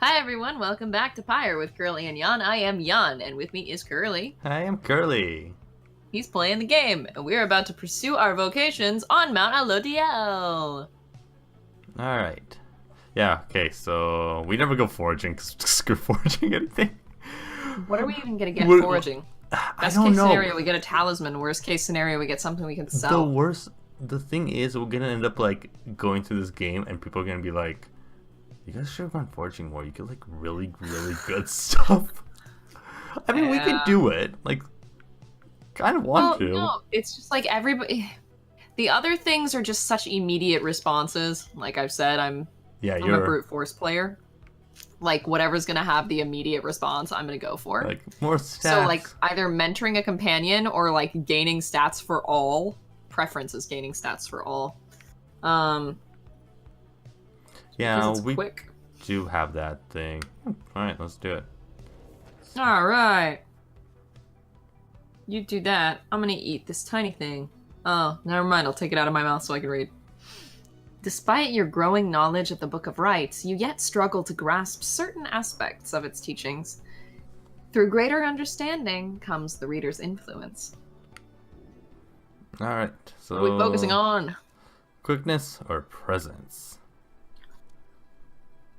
Hi everyone, welcome back to PYRE with Curly and Jan. I am Jan, and with me is Curly. I am Curly. He's playing the game, and we're about to pursue our vocations on Mount Alodiel. Alright. Yeah, okay, so we never go foraging, because screw foraging anything. What are we even gonna get We're- foraging? I Best don't case know. scenario, we get a talisman. Worst case scenario, we get something we can sell. The thing is, we're gonna end up, like, going through this game, and people are gonna be like, you guys should have gone foraging more. You get, like, really, really good stuff. I mean, we can do it. Like, kind of want to. No, it's just like everybody... The other things are just such immediate responses. Like I've said, I'm a brute force player. Like, whatever's gonna have the immediate response, I'm gonna go for. Like, more stats. So, like, either mentoring a companion or, like, gaining stats for all. Preference is gaining stats for all. Yeah, we quick. do have that thing. Alright, let's do it. Alright. You do that. I'm gonna eat this tiny thing. Oh, never mind. I'll take it out of my mouth so I can read. Despite your growing knowledge of the Book of Rites, you yet struggle to grasp certain aspects of its teachings. Through greater understanding comes the reader's influence. Alright, so... What are we focusing on? Quickness or presence?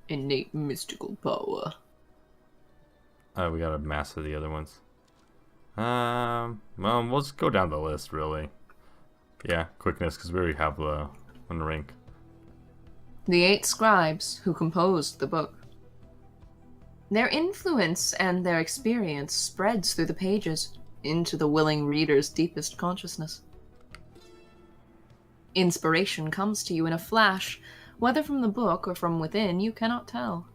Innate mystical power. We gotta master the other ones. Well, we'll just go down the list, really. Yeah, quickness, because we already have one rank. The 8 scribes who composed the book. Their influence and their experience spreads through the pages into the willing reader's deepest consciousness. Inspiration comes to you in a flash, whether from the book or from within, you cannot tell.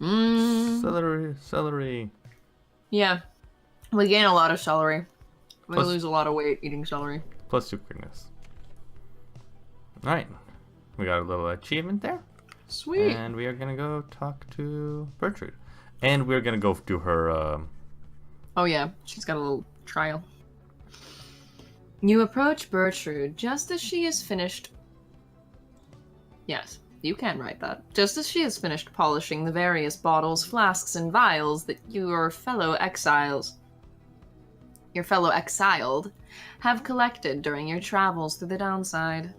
Celery. Yeah, we gain a lot of celery. We Plus- lose a lot of weight eating celery. Plus 2 quickness. Alright, we got a little achievement there. Sweet. And we are gonna go talk to Bertrude. And we're gonna go do her, Oh yeah, she's got a little trial. You approach Bertrude just as she is finished... Yes, you can write that. Just as she has finished polishing the various bottles, flasks, and vials that your fellow exiled have collected during your travels through the downside.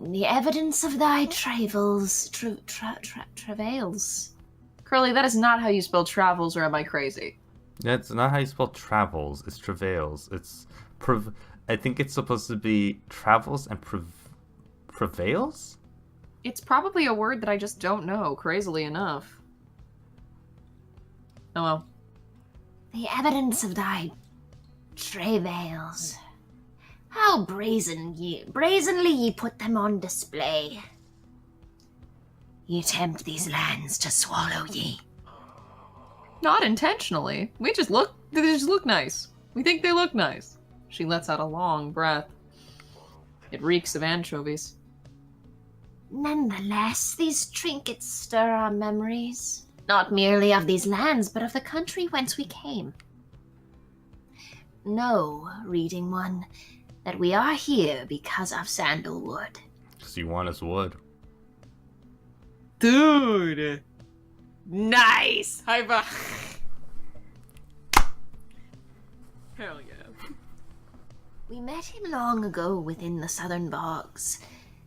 The evidence of thy travels, travails. Curly, that is not how you spell travels, or am I crazy? that's not how you spell travels, it's travails. It's, I think it's supposed to be travels and prevails? It's probably a word that I just don't know, crazily enough. Oh well. The evidence of thy travails. How brazenly ye put them on display. Ye tempt these lands to swallow ye. Not intentionally. They just look nice. We think they look nice. She lets out a long breath. It reeks of anchovies. Nonetheless, these trinkets stir our memories, not merely of these lands, but of the country whence we came. Know, reading one, that we are here because of sandalwood. Because you want us wood. Dude! Nice! High five! Hell yeah. We met him long ago within the southern bogs.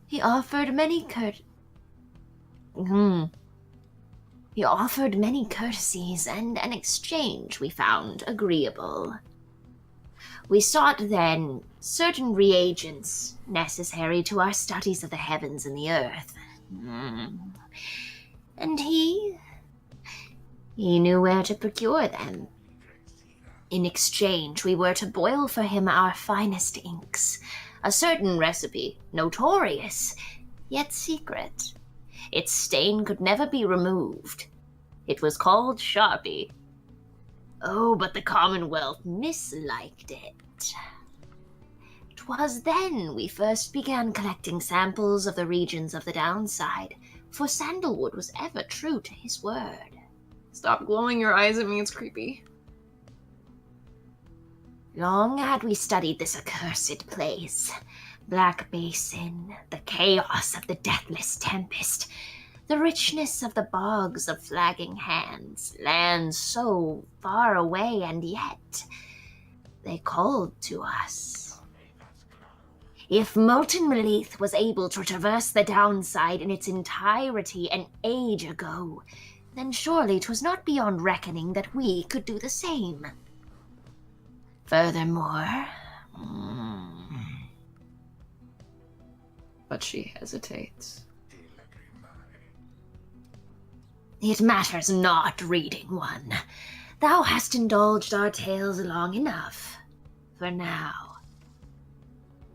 He offered many courtesies, and an exchange we found agreeable. We sought then certain reagents necessary to our studies of the heavens and the earth. And he knew where to procure them. In exchange, we were to boil for him our finest inks, a certain recipe, notorious, yet secret. Its stain could never be removed. It was called Sharpie. Oh, but the Commonwealth misliked it. 'Twas then we first began collecting samples of the regions of the downside, for sandalwood was ever true to his word. Stop glowing your eyes at me, it's creepy. Long had we studied this accursed place, Black Basin, the chaos of the deathless tempest, the richness of the bogs of flagging hands, lands so far away, and yet they called to us. If Molten Relith was able to traverse the downside in its entirety an age ago, then surely 'twas not beyond reckoning that we could do the same. Furthermore, But she hesitates. it matters not, reading one. Thou hast indulged our tales long enough. For now.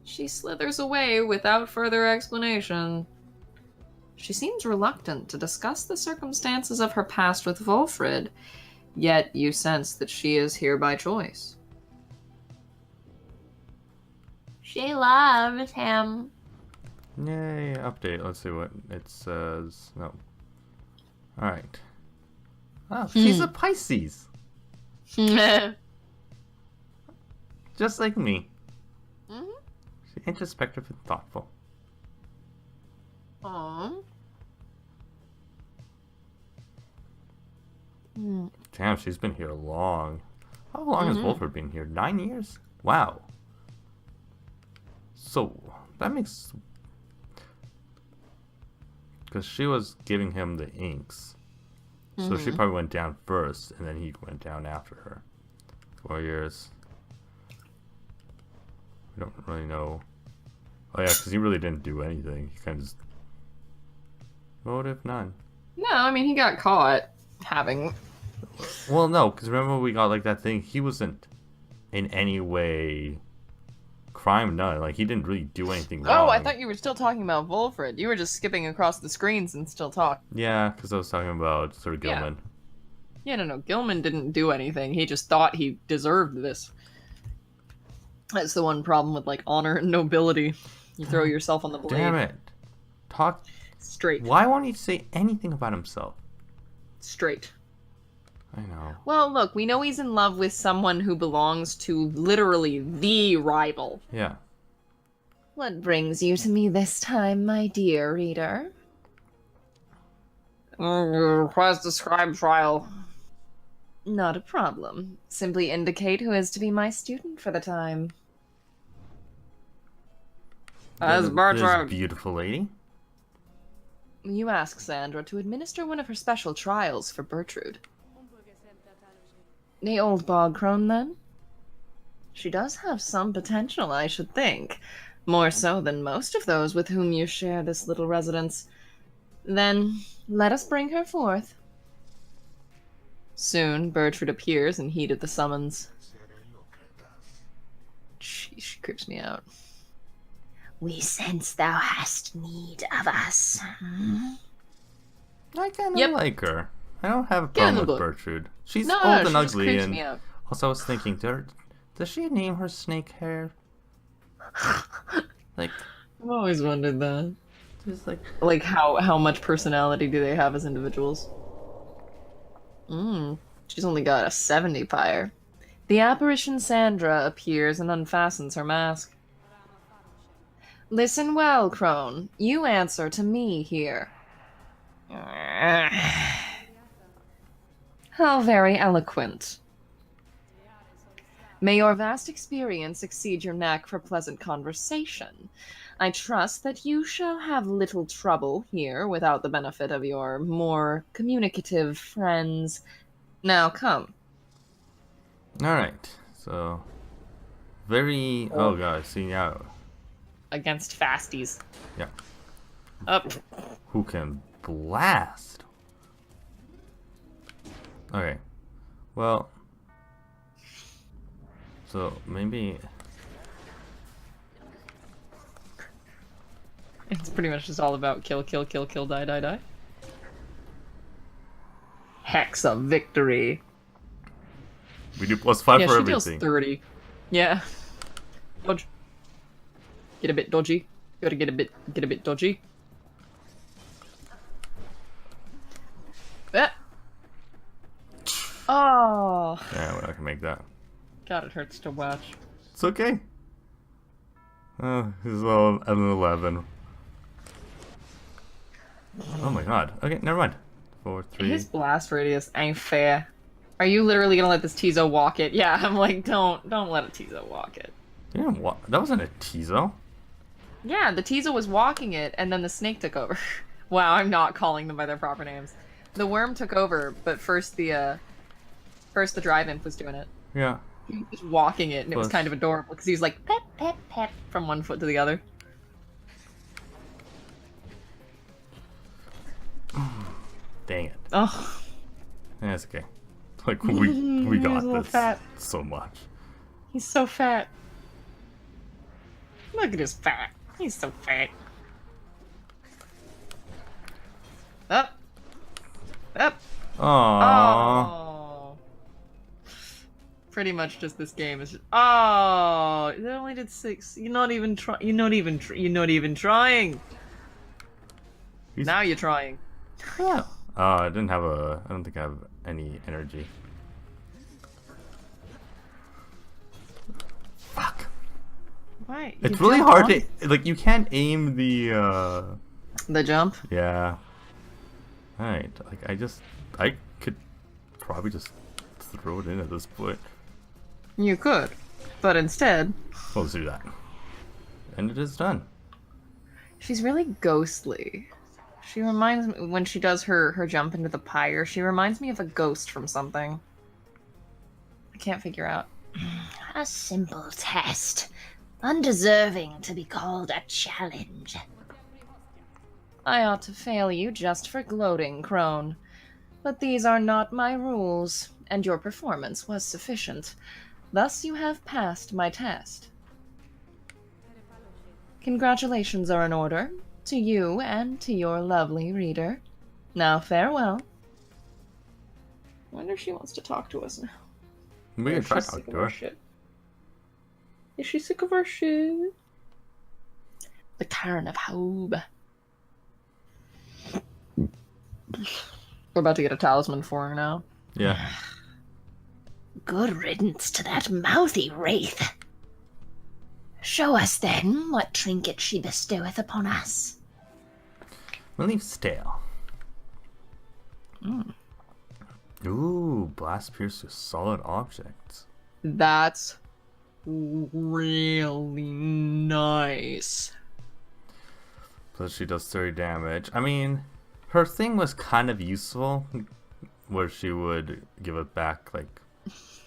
She slithers away without further explanation. She seems reluctant to discuss the circumstances of her past with Wolfrid, yet you sense that she is here by choice. She loves him. Yay, update. Let's see what it says. No. Alright. Oh, she's a Pisces. Just like me. She's introspective and thoughtful. Aww. Damn, she's been here long. How long has Wolford been here? 9 years? Wow. So, that makes... Because she was giving him the inks. So she probably went down first, and then he went down after her. 4 years. We don't really know. Oh yeah, because he really didn't do anything. He kind of just... Motive? None. No, I mean, he got caught having... Well, no, because remember we got like that thing. He wasn't in any way crime done. Like he didn't really do anything wrong. Oh, I thought you were still talking about Wolfrid. You were just skipping across the screens and still talking. Yeah, because I was talking about Sir Gilman. Yeah, no. Gilman didn't do anything. He just thought he deserved this. That's the one problem with like honor and nobility. You throw yourself on the blade. Damn it! Talk Straight. Why won't he say anything about himself? Straight. I know. Well, look, we know he's in love with someone who belongs to literally the rival. Yeah. What brings you to me this time, my dear reader? Request a scribe trial. Not a problem. Simply indicate who is to be my student for the time. As This Bertrand. beautiful lady. You ask Sandra to administer one of her special trials for Bertrude. The old bog crone, then? She does have some potential, I should think. More so than most of those with whom you share this little residence. Then, let us bring her forth. Soon, Bertrude appears and heeded the summons. She creeps me out. We sense thou hast need of us. I kind of Yep. like her. I don't have a Get in problem the with book. Gertrude. She's No, old she and just ugly, creeps and me out. also I was thinking, does she name her snake hair? Like, I've always wondered that. just like Like, how much personality do they have as individuals? She's only got a 70 PYRE. The apparition Sandra appears and unfastens her mask. Listen well, Crone. You answer to me here. How very eloquent. May your vast experience exceed your knack for pleasant conversation. I trust that you shall have little trouble here without the benefit of your more communicative friends. Now come. Alright, so very oh god, see now. Against fasties. Yeah. Up. Who can blast? Okay. Well, so maybe It's pretty much just all about kill, kill, kill, kill, die, die, die. Hex of victory. we do +5 Yeah, for she deals everything. 30. Yeah. Dodge. Get a bit dodgy. Gotta get a bit dodgy. Ah. Oh. Yeah, we're not gonna make that. God, it hurts to watch. It's okay. Oh, he's all at an 11. Oh my god. Okay, never mind. 4, 3. His blast radius ain't fair. Are you literally gonna let this Tizo walk it? Yeah, I'm like, don't let a Tizo walk it. You didn't that wasn't a Tizo. Yeah, the Tizo was walking it, and then the snake took over. Wow, I'm not calling them by their proper names. The worm took over, but first the drive imp was doing it. Yeah. He was walking it, and it was Plus- kind of adorable because he was like pep pep pep from one foot to the other. Dang it. Oh, That's okay. Like we He's a got little this fat. so much. he's so fat. Look at his fat. He's so fat. Up, up. Aww. Oh. Pretty much just this game is just, oh, it only did 6. You're not even trying. He's- Now you're trying. Yeah. I didn't have I don't think I have any energy. Fuck. Why? It's You really jumped hard on to like. You can't aim the. the jump. Yeah. Alright. Like I could probably just throw it in at this point. You could, but instead, Well, let's do that. And it is done. she's really ghostly. She reminds me when she does her jump into the pyre. She reminds me of a ghost from something. I can't figure out. A simple test, undeserving to be called a challenge. I ought to fail you just for gloating, Crone. But these are not my rules, and your performance was sufficient. Thus you have passed my test. Congratulations are in order, to you and to your lovely reader. Now farewell. I wonder if she wants to talk to us now. We Or can if try she's talking sick to of our her. shit. Is she sick of our shit? The Karen of Hope. We're about to get a talisman for her now. Yeah. Good riddance to that mouthy wraith. Show us then what trinket she bestoweth upon us. We'll leave stale. Mm. Ooh, blast pierce to solid objects. That's really nice. Plus she does 30 damage. I mean, her thing was kind of useful, where she would give it back, like...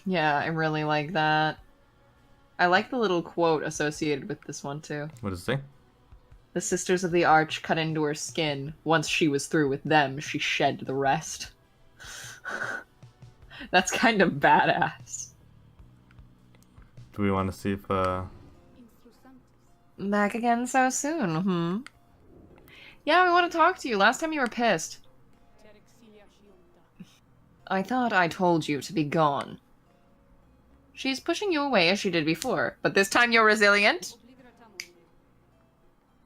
Yeah, I really like that. I like the little quote associated with this one, too. What does it say? The Sisters of the Arch cut into her skin. Once she was through with them, she shed the rest. That's kind of badass. Do we want to see if, Back again so soon, Yeah, we want to talk to you. Last time you were pissed. I thought I told you to be gone. She's pushing you away as she did before, but this time you're resilient?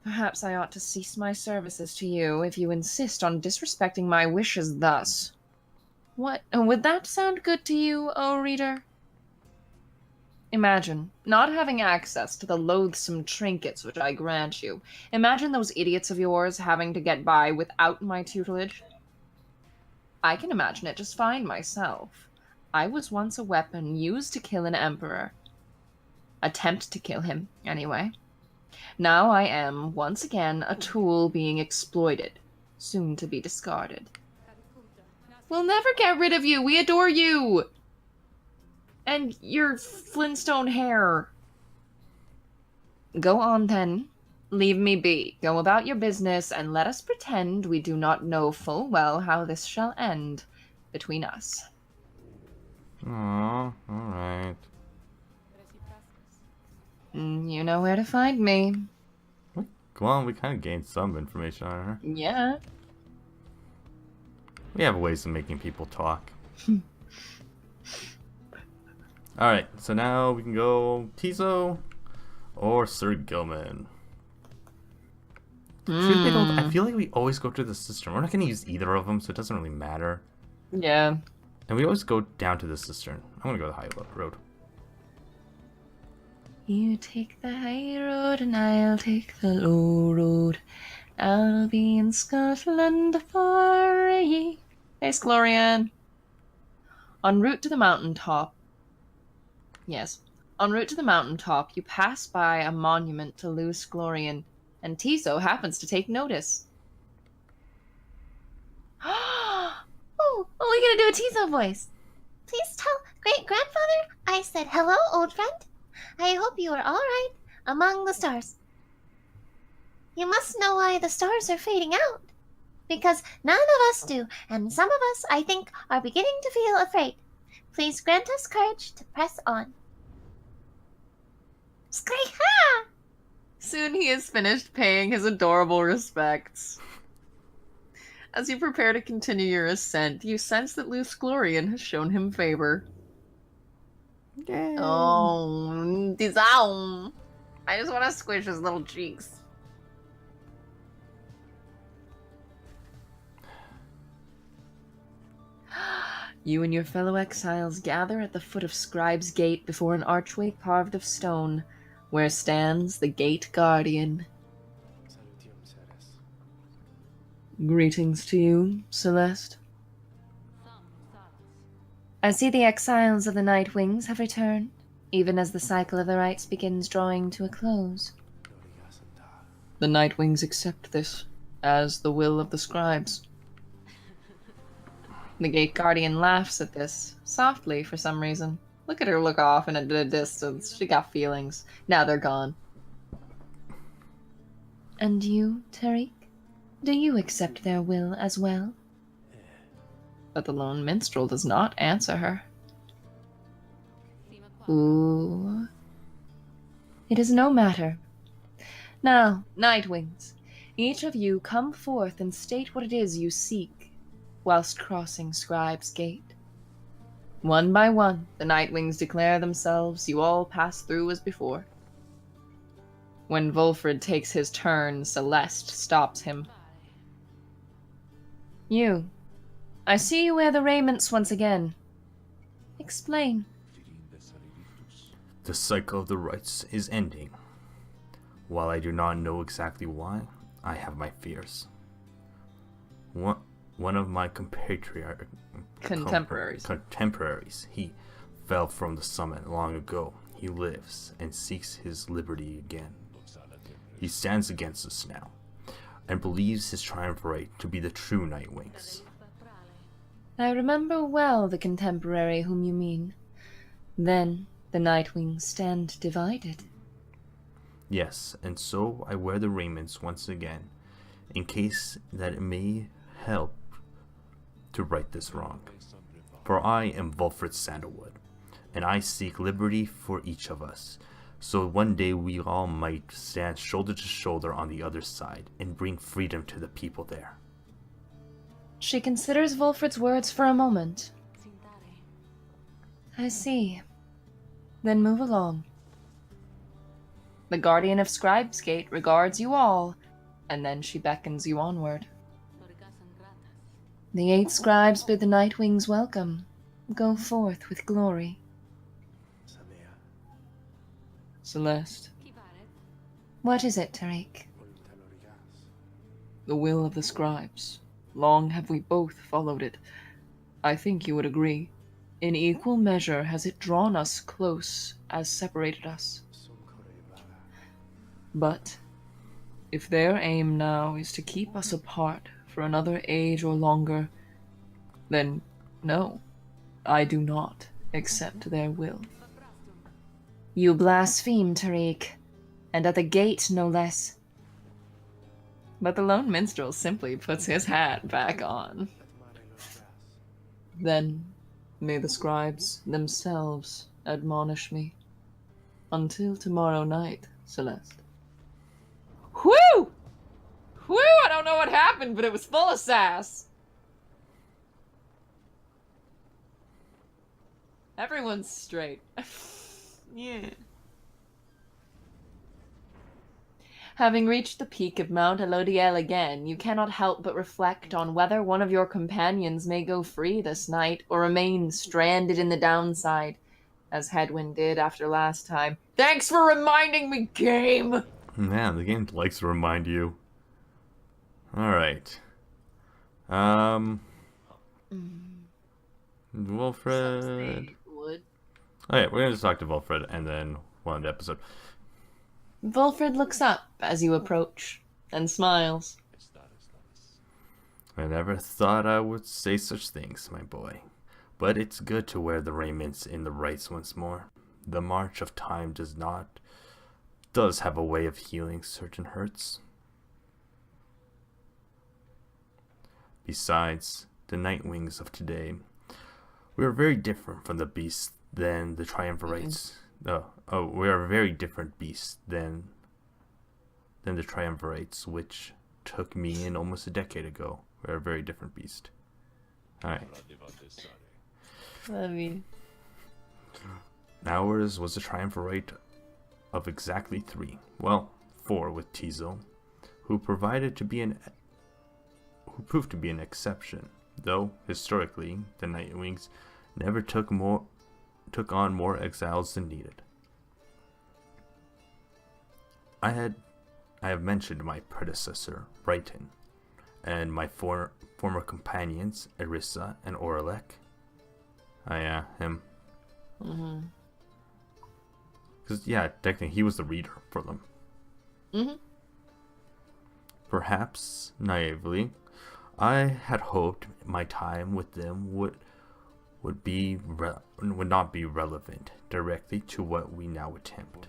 Perhaps I ought to cease my services to you if you insist on disrespecting my wishes thus. What? Would that sound good to you, O reader? Imagine not having access to the loathsome trinkets which I grant you. Imagine those idiots of yours having to get by without my tutelage. I can imagine it just fine myself. I was once a weapon used to kill an emperor. Attempt to kill him, anyway. Now I am, once again, a tool being exploited, soon to be discarded. We'll never get rid of you! We adore you! And your Flintstone hair. Go on, then. Leave me be. Go about your business, and let us pretend we do not know full well how this shall end between us. Aww, alright. You know where to find me. Well, we kind of gained some information on her. Yeah. We have ways of making people talk. Alright, so now we can go Tizo or Sir Gilman. I feel like we always go to the cistern. We're not going to use either of them, so it doesn't really matter. Yeah. And we always go down to the cistern. I'm going to go the high road. You take the high road and I'll take the low road. I'll be in Scotland for ye. Hey, Sklorian. En route to the mountaintop. Yes. En route to the mountaintop, you pass by a monument to Lewis Sklorian, and Tiso happens to take notice. Oh, we gotta do a Tiso voice. Please tell great-grandfather I said hello, old friend. I hope you are all right among the stars. You must know why the stars are fading out. Because none of us do, and some of us, I think, are beginning to feel afraid. Please grant us courage to press on. Skri-ha! Soon he is finished paying his adorable respects. As you prepare to continue your ascent, you sense that Lewis Sklorian has shown him favor. Yay. Oh, Dizam. I just want to squish his little cheeks. You and your fellow exiles gather at the foot of Scribe's Gate before an archway carved of stone, where stands the Gate Guardian. Greetings to you, Celeste. I see the exiles of the Night Wings have returned, even as the cycle of the rites begins drawing to a close. The Night Wings accept this as the will of the scribes. The Gate Guardian laughs at this, softly for some reason. Look at her look off in a distance. She got feelings. Now they're gone. And you, Tariq? Do you accept their will as well? But the lone minstrel does not answer her. Ooh. It is no matter. Now, Nightwings, each of you come forth and state what it is you seek whilst crossing Scribe's Gate. One by one, the Nightwings declare themselves. You all pass through as before. When Volfred takes his turn, Celeste stops him. You. I see you wear the raiments once again. Explain. The cycle of the rites is ending. While I do not know exactly why, I have my fears. One of my contemporaries, he fell from the summit long ago. He lives and seeks his liberty again. He stands against us now, and believes his triumph right to be the true Nightwings. I remember well the contemporary whom you mean. Then the Nightwings stand divided. Yes, and so I wear the raiments once again, in case that it may help to right this wrong. For I am Volfred Sandalwood, and I seek liberty for each of us, so one day we all might stand shoulder to shoulder on the other side and bring freedom to the people there. She considers Volfred's words for a moment. I see. Then move along. The Guardian of Scribe's Gate regards you all, and then she beckons you onward. The 8 scribes bid the Nightwings welcome. Go forth with glory. Celeste. What is it, Tariq? The will of the scribes. Long have we both followed it. I think you would agree. In equal measure has it drawn us close as separated us. But if their aim now is to keep us apart for another age or longer, then no, I do not accept their will. You blaspheme, Tariq, and at the gate no less. But the lone minstrel simply puts his hat back on. Then may the scribes themselves admonish me. Until tomorrow night, Celeste. Whew! Whew! I don't know what happened, but it was full of sass. Everyone's straight. Yeah. Having reached the peak of Mount Elodiel again, you cannot help but reflect on whether one of your companions may go free this night or remain stranded in the downside, as Headwind did after last time. Thanks for reminding me, game! Man, the game likes to remind you. Alright. Wilfred. Would. Okay, we're gonna just talk to Wilfred and then we'll end the episode. Wilfred looks up as you approach and smiles. I never thought I would say such things, my boy. But it's good to wear the raiments in the rites once more. The march of time does have a way of healing certain hurts. Besides, the Nightwings of today, we are very different from the beasts than the Triumvirates. We are very different beasts than the Triumvirates, which took me in almost a decade ago. We are a very different beast. Alright. I mean, Ours was a Triumvirate of exactly 3. Well, 4 with Tizo, who proved to be an exception, though historically the Nightwings never took on more exiles than needed. I have mentioned my predecessor, Brighton, and my former companions, Erissa and Oralek. Him. mm-hmm. Because, technically he was the reader for them. Mm-hmm. Perhaps, naively, I had hoped my time with them would not be relevant directly to what we now attempt.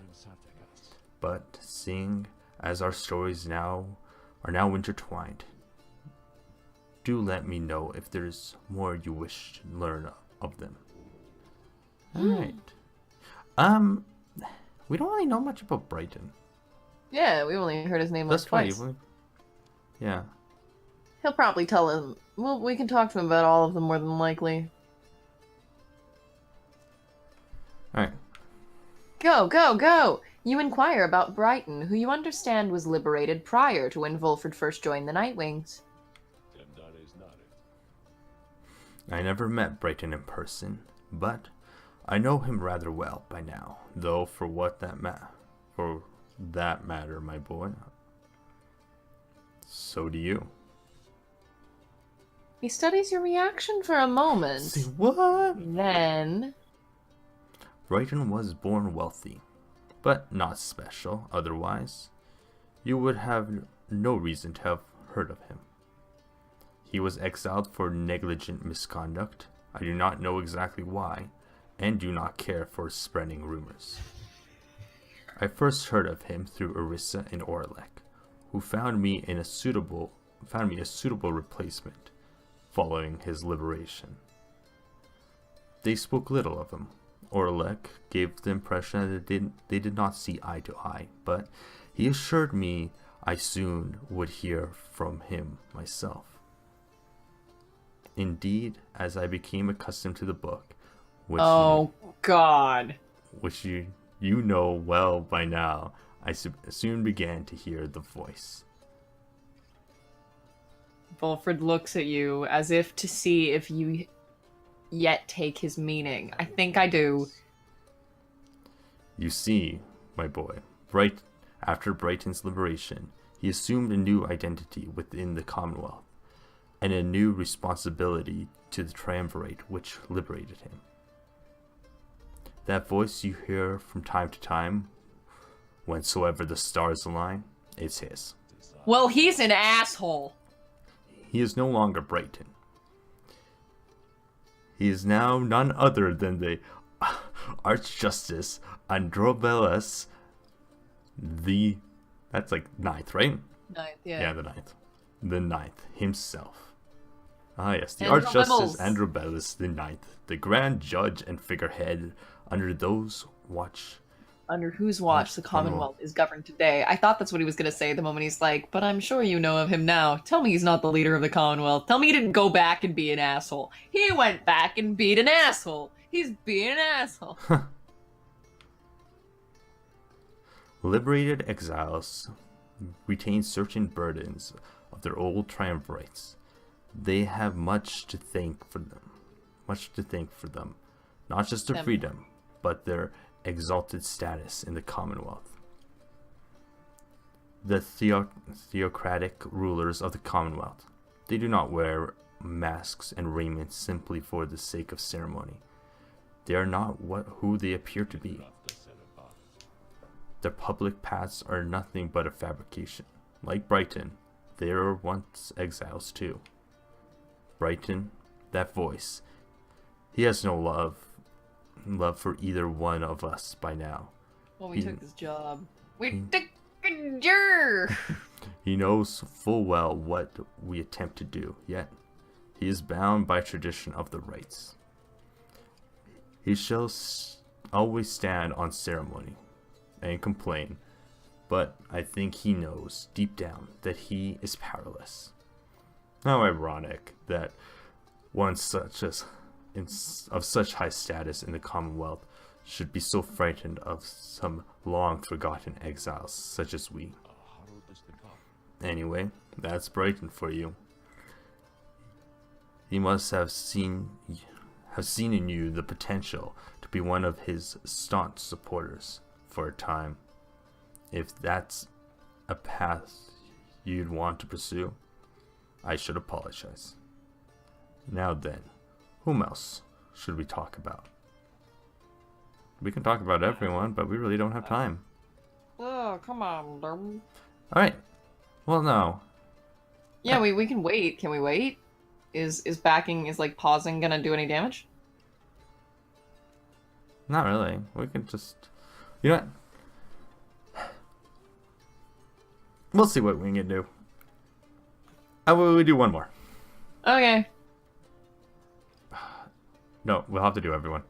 But seeing as our stories are now intertwined, do let me know if there's more you wish to learn of them. Alright. We don't really know much about Brighton. Yeah, we only heard his name like twice. Funny. Yeah. He'll probably tell him. Well, we can talk to him about all of them more than likely. Alright. Go! You inquire about Brighton, who you understand was liberated prior to when Wilfred first joined the Nightwings. I never met Brighton in person, but I know him rather well by now, though for that matter, my boy, so do you. He studies your reaction for a moment. See what? Then... Brighton was born wealthy, but not special otherwise. You would have no reason to have heard of him. He was exiled for negligent misconduct. I do not know exactly why, and do not care for spreading rumors. I first heard of him through Erissa and Oralek, who found me a suitable replacement following his liberation. They spoke little of him. Oralek gave the impression that they did not see eye to eye, but he assured me I soon would hear from him myself. Indeed, as I became accustomed to the book, which you know well by now, I soon began to hear the voice. Wilfred looks at you as if to see if you yet take his meaning. I think I do. You see, my boy, after Brighton's liberation, he assumed a new identity within the Commonwealth, and a new responsibility to the Triumvirate which liberated him. That voice you hear from time to time, whensoever the stars align, is his. Well, he's an asshole. He is no longer Brighton. He is now none other than the Archjustice Androbelus, that's like 9th, right? 9th, yeah. Yeah, the 9th. The 9th himself. Ah, yes, the Androbelus. Archjustice Androbelus the 9th, the Grand Judge and figurehead under whose watch the Commonwealth is governed today. I thought that's what he was going to say the moment he's like, but I'm sure you know of him now. Tell me he's not the leader of the Commonwealth. Tell me he didn't go back and be an asshole. He went back and beat an asshole. He's being an asshole. Liberated exiles retain certain burdens of their old triumvirates. They have much to thank for them. Not just their freedom, but their exalted status in the Commonwealth. The theocratic rulers of the Commonwealth, they do not wear masks and raiment simply for the sake of ceremony. They are not who they appear to be. Their public paths are nothing but a fabrication. Like Brighton, they were once exiles too. Brighton, that voice, he has no love for either one of us by now. Well, we took this job. We took a job! He knows full well what we attempt to do, yet he is bound by tradition of the rites. He shall always stand on ceremony and complain, but I think he knows deep down that he is powerless. How ironic that one of such high status in the Commonwealth should be so frightened of some long forgotten exiles such as we. Anyway, that's Brighton for you. He must have seen in you the potential to be one of his staunch supporters for a time. If that's a path you'd want to pursue, I should apologize. Now then, whom else should we talk about? We can talk about everyone, but we really don't have time. Oh, come on, Derm. Alright. Well, no. Yeah, we can wait. Can we wait? Is pausing gonna do any damage? Not really. We can just... You know what? We'll see what we can do. We do one more. Okay. No, we'll have to do everyone.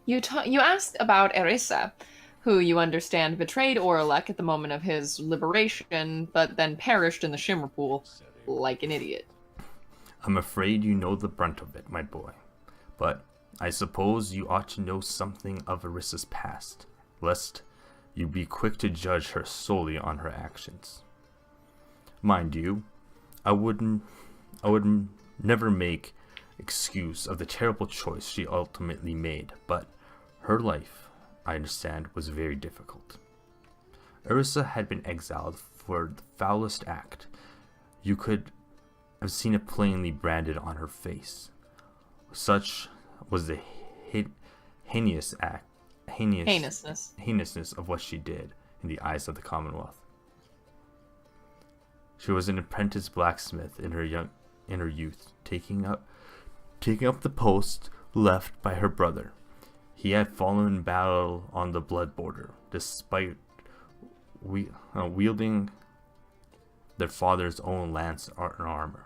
You asked about Erisa, who you understand betrayed Orlek at the moment of his liberation, but then perished in the Shimmer Pool like an idiot. I'm afraid you know the brunt of it, my boy. But I suppose you ought to know something of Erisa's past, lest you be quick to judge her solely on her actions. Mind you, I would never make excuse of the terrible choice she ultimately made, but her life, I understand, was very difficult. Erisa had been exiled for the foulest act. You could have seen it plainly branded on her face. Such was the heinousness of what she did in the eyes of the Commonwealth. She was an apprentice blacksmith in her youth, taking up the post left by her brother. He had fallen in battle on the blood border, despite wielding their father's own lance and armor.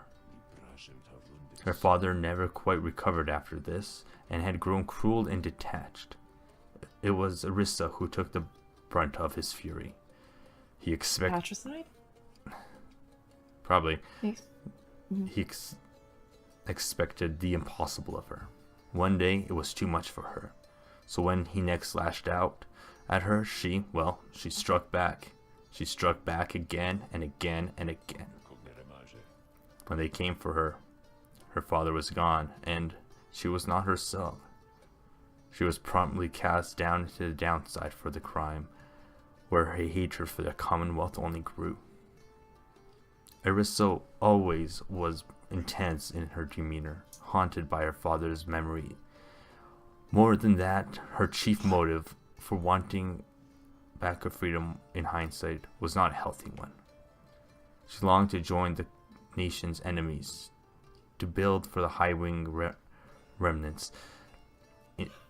Her father never quite recovered after this, and had grown cruel and detached. It was Erisa who took the brunt of his fury. He expected... Patricide? Probably. He expected the impossible of her. One day, it was too much for her. So when he next lashed out at her, she struck back. She struck back again and again and again. When they came for her, her father was gone, and she was not herself. She was promptly cast down into the downside for the crime, where her hatred for the Commonwealth only grew. Erisa always was intense in her demeanor, haunted by her father's memory. More than that, her chief motive for wanting back her freedom in hindsight was not a healthy one. She longed to join the nation's enemies, to build for the high-wing remnants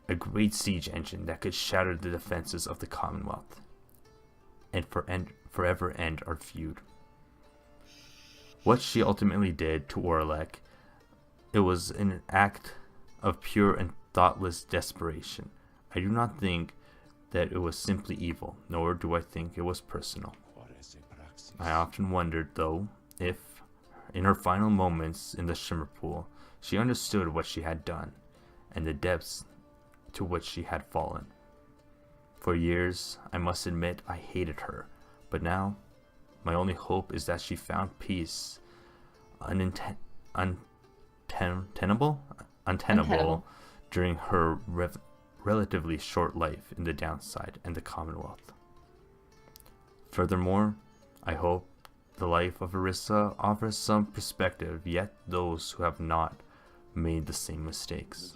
a great siege engine that could shatter the defenses of the Commonwealth and forever end our feud. What she ultimately did to Orlek, it was an act of pure and thoughtless desperation. I do not think that it was simply evil, nor do I think it was personal. I often wondered, though, if, in her final moments in the Shimmer Pool, she understood what she had done, and the depths to which she had fallen. For years, I must admit, I hated her, but now, my only hope is that she found peace untenable during her relatively short life in the downside and the Commonwealth. Furthermore, I hope the life of Orisa offers some perspective yet those who have not made the same mistakes.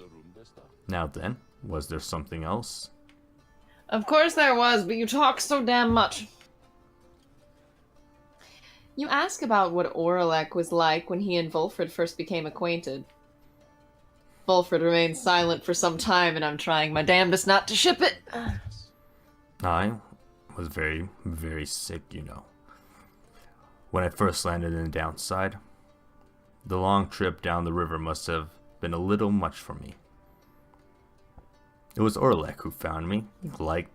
Now then, was there something else? Of course there was, but you talk so damn much. You ask about what Oralek was like when he and Volfred first became acquainted. Volfred remained silent for some time, and I'm trying my damnedest not to ship it. I was very, very sick, you know. When I first landed in the downside, the long trip down the river must have been a little much for me. It was Oralek who found me, like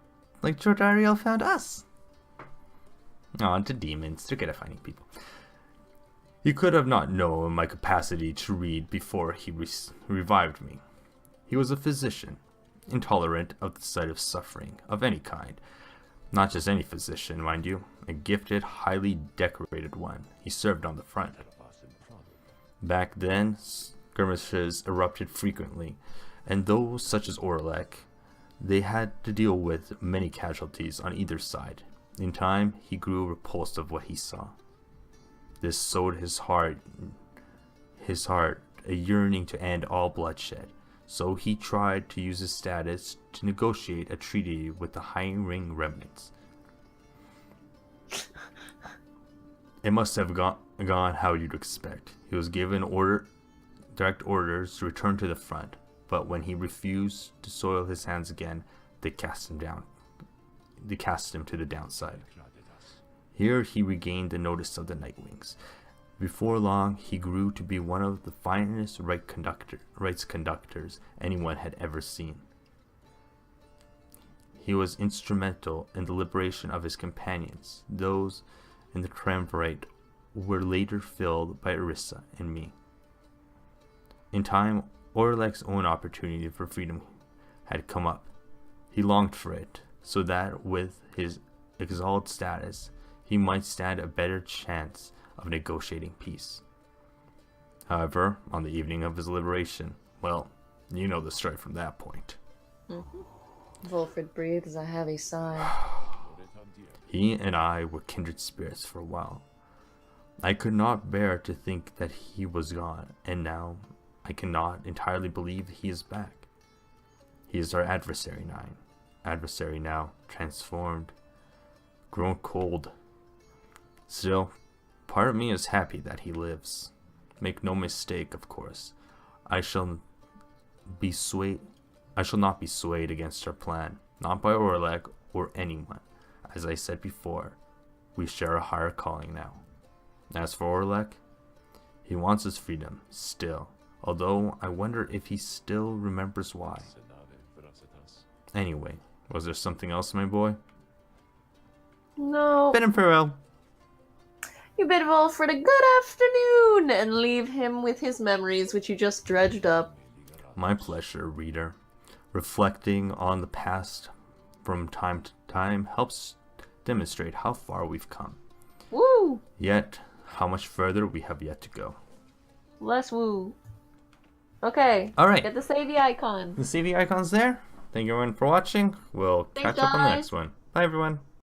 George Ariel found us. Aw, to demons, they're good at finding people. He could have not known my capacity to read before he revived me. He was a physician, intolerant of the sight of suffering of any kind. Not just any physician, mind you, a gifted, highly decorated one. He served on the front. Back then, skirmishes erupted frequently, and those such as Oralek, they had to deal with many casualties on either side. In time, he grew repulsed of what he saw. This sowed his heart a yearning to end all bloodshed, so he tried to use his status to negotiate a treaty with the High Ring remnants. It must have gone how you'd expect. He was given direct orders to return to the front, but when he refused to soil his hands again, they cast him to the downside. Here he regained the notice of the Nightwings. Before long, he grew to be one of the finest rights conductors anyone had ever seen. He was instrumental in the liberation of his companions. Those in the triumvirate were later filled by Orisa and me. In time, Oralek's own opportunity for freedom had come up. He longed for it, so that with his exalted status, he might stand a better chance of negotiating peace. However, on the evening of his liberation, well, you know the story from that point. Volfred breathes a heavy sigh. He and I were kindred spirits for a while. I could not bear to think that he was gone, and now I cannot entirely believe he is back. He is our adversary now, transformed, grown cold. Still, part of me is happy that he lives. Make no mistake, of course. I shall not be swayed against our plan, not by Oralek or anyone. As I said before, we share a higher calling now. As for Oralek, he wants his freedom, still, although I wonder if he still remembers why. Anyway, was there something else, my boy? No. Bid him farewell. You bid Volfred a good afternoon and leave him with his memories, which you just dredged up. My pleasure, reader. Reflecting on the past from time to time helps demonstrate how far we've come. Woo! Yet, how much further we have yet to go. Less woo. Okay. Alright. Get the savey icon. The CV icon's there. Thank you everyone for watching. We'll Thanks, catch up on the guys. next one. Bye everyone.